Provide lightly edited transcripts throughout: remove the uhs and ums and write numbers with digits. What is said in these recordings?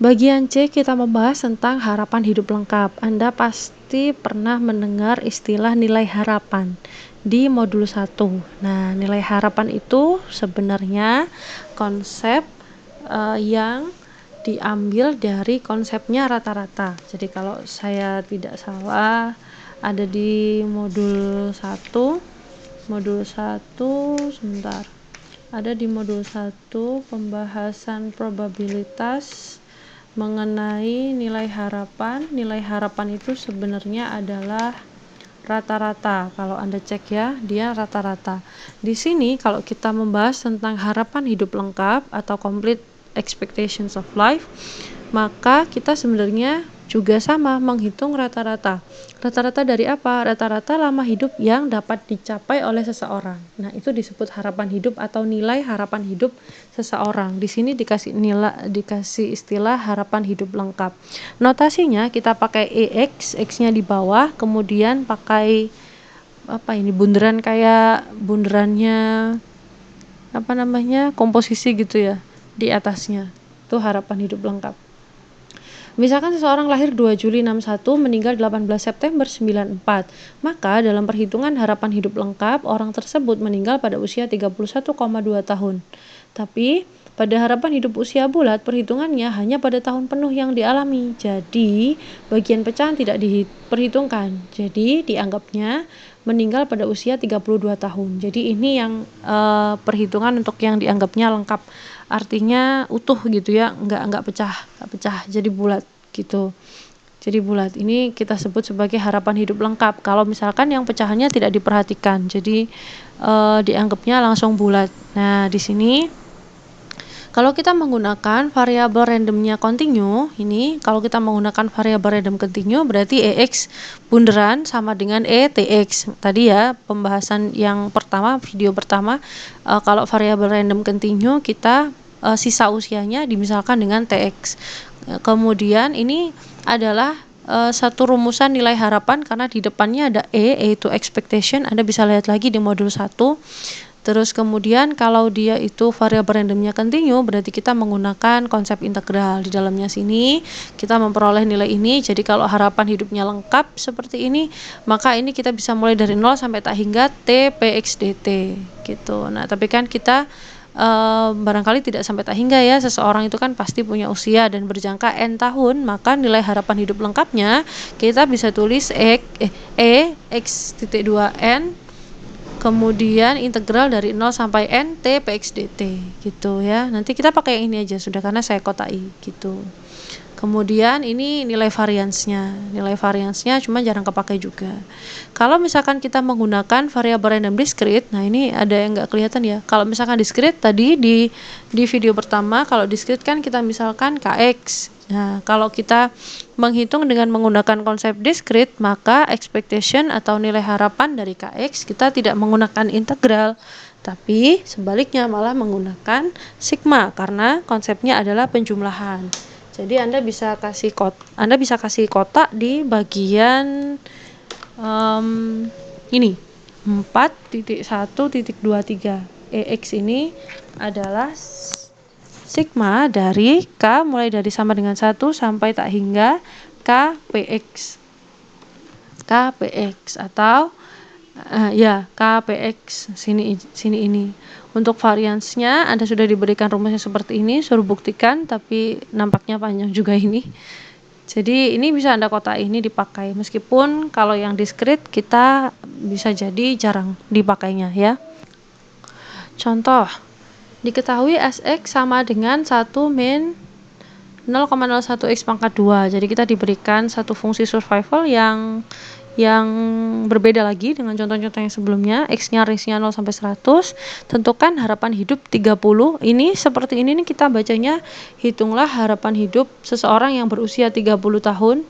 Bagian C kita membahas tentang harapan hidup lengkap. Anda pasti pernah mendengar istilah nilai harapan di modul 1. Nah, nilai harapan itu sebenarnya konsep yang diambil dari konsepnya rata-rata. Jadi kalau saya tidak salah ada di modul 1 sebentar. Ada di modul 1 pembahasan probabilitas mengenai nilai harapan. Nilai harapan itu sebenarnya adalah rata-rata. Kalau Anda cek ya, dia rata-rata. Di sini kalau kita membahas tentang harapan hidup lengkap atau complete expectations of life, maka kita sebenarnya juga sama menghitung rata-rata. Rata-rata dari apa? Rata-rata lama hidup yang dapat dicapai oleh seseorang. Nah, itu disebut harapan hidup atau nilai harapan hidup seseorang. Di sini dikasih istilah harapan hidup lengkap. Notasinya kita pakai EX, X-nya di bawah, kemudian pakai bunderan kayak bunderannya komposisi gitu ya di atasnya. Itu harapan hidup lengkap. Misalkan seseorang lahir 2 Juli 61, meninggal 18 September 94, maka dalam perhitungan harapan hidup lengkap, orang tersebut meninggal pada usia 31,2 tahun. Tapi, pada harapan hidup usia bulat, perhitungannya hanya pada tahun penuh yang dialami. Jadi, bagian pecahan tidak diperhitungkan. Jadi, dianggapnya meninggal pada usia 32 tahun. Jadi, ini yang perhitungan untuk yang dianggapnya lengkap. Artinya utuh gitu ya, enggak pecah, jadi bulat gitu. Jadi bulat ini kita sebut sebagai harapan hidup lengkap. Kalau misalkan yang pecahannya tidak diperhatikan, jadi dianggapnya langsung bulat. Nah, di sini kalau kita menggunakan variabel randomnya continue, ini kalau kita menggunakan variabel random continue berarti EX bunderan sama dengan ETX. Tadi ya pembahasan yang pertama, video pertama, kalau variabel random continue kita sisa usianya dimisalkan dengan TX. Kemudian ini adalah satu rumusan nilai harapan karena di depannya ada yaitu expectation. Anda bisa lihat lagi di modul 1. Terus kemudian kalau dia itu variabel randomnya continue berarti kita menggunakan konsep integral. Di dalamnya sini kita memperoleh nilai ini. Jadi kalau harapan hidupnya lengkap seperti ini, maka ini kita bisa mulai dari 0 sampai tak hingga T PX dt gitu. Nah, tapi kan kita barangkali tidak sampai tak hingga ya, seseorang itu kan pasti punya usia dan berjangka N tahun, maka nilai harapan hidup lengkapnya kita bisa tulis X(2N) kemudian integral dari 0 sampai N T PX dt gitu ya. Nanti kita pakai yang ini aja sudah karena saya kotai gitu. Kemudian ini nilai variansnya cuma jarang kepakai juga. Kalau misalkan kita menggunakan variabel random discrete, nah ini ada yang nggak kelihatan ya. Kalau misalkan discrete tadi di video pertama, kalau discrete kan kita misalkan KX. Nah, kalau kita menghitung dengan menggunakan konsep discrete, maka expectation atau nilai harapan dari KX kita tidak menggunakan integral, tapi sebaliknya malah menggunakan sigma karena konsepnya adalah penjumlahan. Jadi Anda bisa kasih kotak di bagian ini 4.1.23. EX ini adalah sigma dari K mulai dari sama dengan 1 sampai tak hingga KPX atau KPX sini ini. Untuk variansnya Anda sudah diberikan rumusnya seperti ini, suruh buktikan, tapi nampaknya panjang juga ini. Jadi ini bisa Anda kotak ini dipakai, meskipun kalau yang discrete kita bisa jadi jarang dipakainya ya. Contoh, diketahui Sx sama dengan 1 min 0,01x pangkat 2. Jadi kita diberikan satu fungsi survival yang berbeda lagi dengan contoh-contoh yang sebelumnya. X-nya range-nya 0 sampai 100. Tentukan harapan hidup 30. Ini seperti ini nih kita bacanya, hitunglah harapan hidup seseorang yang berusia 30 tahun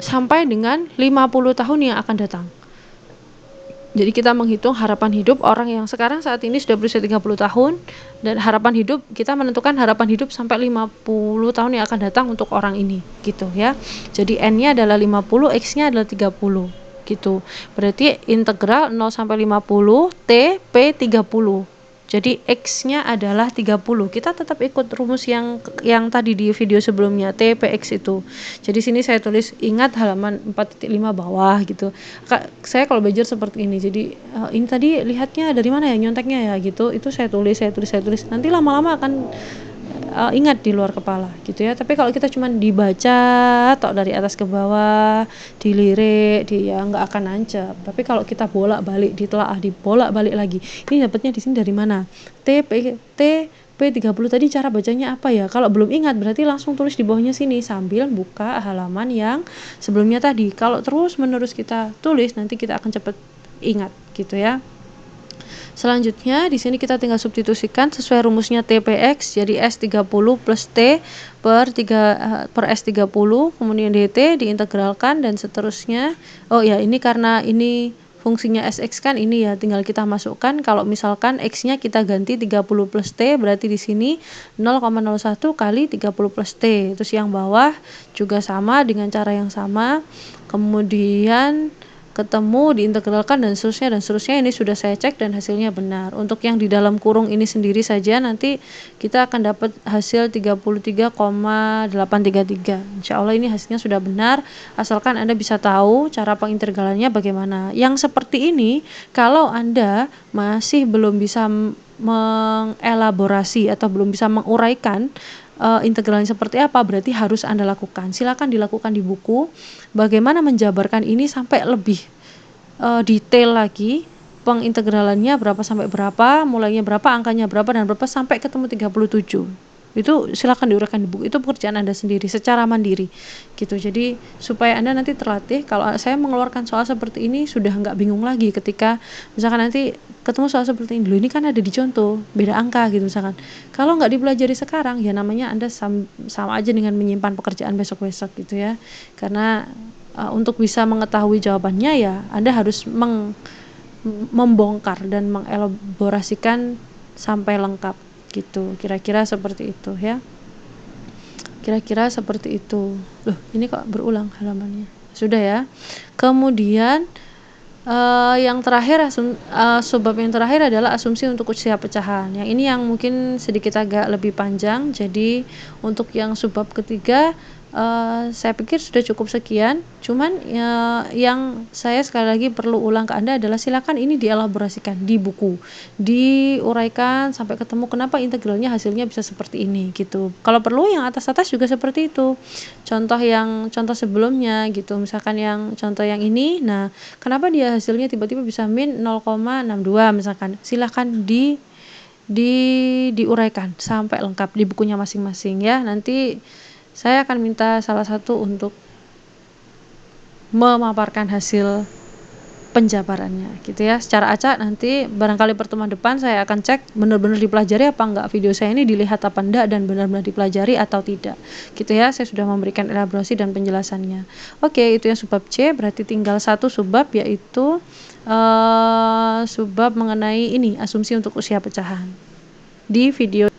sampai dengan 50 tahun yang akan datang. Jadi kita menghitung harapan hidup orang yang sekarang saat ini sudah berusia 30 tahun, dan harapan hidup kita menentukan harapan hidup sampai 50 tahun yang akan datang untuk orang ini gitu ya. Jadi N-nya adalah 50, X-nya adalah 30 gitu. Berarti integral 0 sampai 50 T P 30 Jadi X-nya adalah 30. Kita tetap ikut rumus yang tadi di video sebelumnya, TPX itu. Jadi sini saya tulis ingat halaman 4.5 bawah gitu. Saya kalau belajar seperti ini. Jadi ini tadi lihatnya dari mana ya nyonteknya ya gitu. Itu saya tulis. Nanti lama-lama akan ingat di luar kepala gitu ya. Tapi kalau kita cuma dibaca atau dari atas ke bawah, dilirik, dia nggak akan nancep. Tapi kalau kita bolak-balik ditelaah, dibolak-balik lagi, ini dapatnya di sini dari mana? P30 tadi cara bacanya apa ya? Kalau belum ingat berarti langsung tulis di bawahnya sini sambil buka halaman yang sebelumnya tadi. Kalau terus menerus kita tulis, nanti kita akan cepat ingat gitu ya. Selanjutnya di sini kita tinggal substitusikan sesuai rumusnya TPX, jadi S30 plus T per S30, kemudian DT diintegralkan dan seterusnya. Oh ya, ini karena ini fungsinya Sx kan ini ya, tinggal kita masukkan. Kalau misalkan X-nya kita ganti 30 plus T, berarti di sini 0,01 kali 30 plus T. Terus yang bawah juga sama dengan cara yang sama. Kemudian ketemu, diintegralkan dan seterusnya. Ini sudah saya cek dan hasilnya benar. Untuk yang di dalam kurung ini sendiri saja nanti kita akan dapat hasil 33,833. Insya Allah ini hasilnya sudah benar, asalkan Anda bisa tahu cara pengintegralannya bagaimana. Yang seperti ini kalau Anda masih belum bisa mengelaborasi atau belum bisa menguraikan integralnya seperti apa, berarti harus Anda lakukan. Silakan dilakukan di buku bagaimana menjabarkan ini sampai lebih detail lagi, pengintegralannya berapa sampai berapa, mulainya berapa, angkanya berapa dan berapa sampai ketemu 37. Itu silakan diuraikan di buku. Itu pekerjaan Anda sendiri secara mandiri gitu. Jadi supaya Anda nanti terlatih, kalau saya mengeluarkan soal seperti ini sudah nggak bingung lagi ketika misalkan nanti ketemu soal seperti ini. Loh, ini kan ada di contoh, beda angka gitu misalkan. Kalau nggak dipelajari sekarang, ya namanya Anda sama aja dengan menyimpan pekerjaan besok-besok gitu ya. Karena untuk bisa mengetahui jawabannya ya Anda harus membongkar dan mengelaborasikan sampai lengkap gitu. Kira-kira seperti itu ya. Kira-kira seperti itu. Loh, ini kok berulang halamannya. Sudah ya. Kemudian yang terakhir subbab yang terakhir adalah asumsi untuk usia pecahan. Yang ini yang mungkin sedikit agak lebih panjang. Jadi untuk yang subbab ketiga saya pikir sudah cukup sekian. Cuman yang saya sekali lagi perlu ulang ke Anda adalah silakan ini dielaborasikan di buku, diuraikan sampai ketemu kenapa integralnya hasilnya bisa seperti ini gitu. Kalau perlu yang atas-atas juga seperti itu. Contoh sebelumnya gitu. Misalkan yang contoh yang ini, nah kenapa dia hasilnya tiba-tiba bisa min 0,62 misalkan. Silakan diuraikan sampai lengkap di bukunya masing-masing ya. Nanti saya akan minta salah satu untuk memaparkan hasil penjabarannya gitu ya secara acak. Nanti barangkali pertemuan depan saya akan cek benar-benar dipelajari apa enggak video saya ini, dilihat apa enggak dan benar-benar dipelajari atau tidak gitu ya. Saya sudah memberikan elaborasi dan penjelasannya. Oke, itu yang subbab C. Berarti tinggal satu subbab, yaitu subbab mengenai ini asumsi untuk usia pecahan di video